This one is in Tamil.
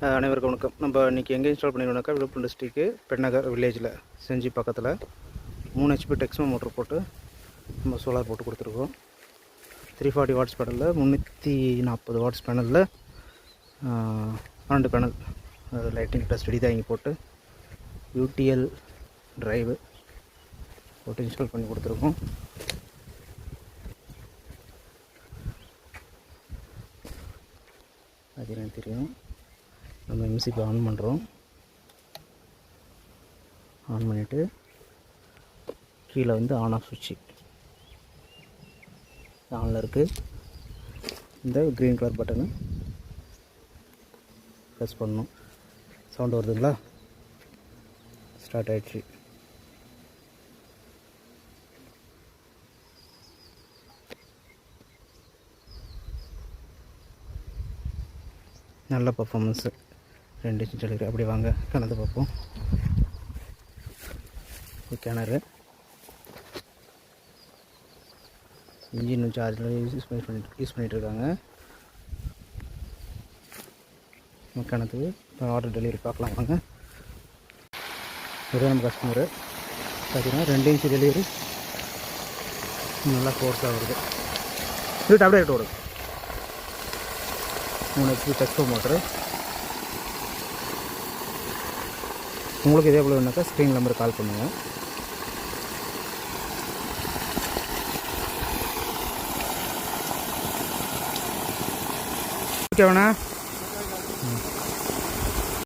அனைவருக்கும் வணக்கம். நம்ம இன்றைக்கி எங்கே இன்ஸ்டால் பண்ணிடுவோம்னாக்கா விழுப்புரம் டிஸ்ட்ரிக்கு பெண்ணகர் வில்லேஜில் செஞ்சி பக்கத்தில் 3 HP டெக்ஸ்மோ மோட்டர் போட்டு நம்ம சோலார் போட்டு கொடுத்துருக்கோம். 340 வாட்ஸ் பேனலில் 340 வாட்ஸ் பேனலில் 12 பேனல் லைட்டிங் ப்ளஸ் ரெடி தாங்கி போட்டு யூடிஎல் ட்ரைவு போட்டு இன்ஸ்டால் பண்ணி கொடுத்துருக்கோம். அது எனக்கு தெரியும். நம்ம எம்சிபி ஆன் பண்ணுறோம். ஆன் பண்ணிவிட்டு கீழே வந்து ஆன் ஆஃப் சுவிட்சு ஆனில் இருக்குது. இந்த க்ரீன் கலர் பட்டனை ப்ரெஸ் பண்ணணும். சவுண்டு வருதுங்களா? ஸ்டார்ட் ஆகிடுச்சு. நல்ல பர்ஃபார்மன்ஸு. 2 inch delivery. அப்படி வாங்க கணக்கு பார்ப்போம். கிணறு இன்ஜின் சார்ஜில் யூஸ் பண்ணிகிட்டு இருக்காங்க. கிணத்துக்கு ஆர்டர் டெலிவரி பார்க்கலாம் வாங்க. ஒரே நம்ம கஸ்டமரு பார்த்தீங்கன்னா 2 இன்ச் டெலிவரி நல்லா ஃபோர்ஸாக வருது. இது டேப்லெட் ஓடுது. 3 HP டெக்ஸ்மோ மோட்டரு. உங்களுக்கு இதே போல் வேணாக்கா ஸ்க்ரீன் நம்பருக்கு கால் பண்ணுங்கள். ஓகேவாண்ணா?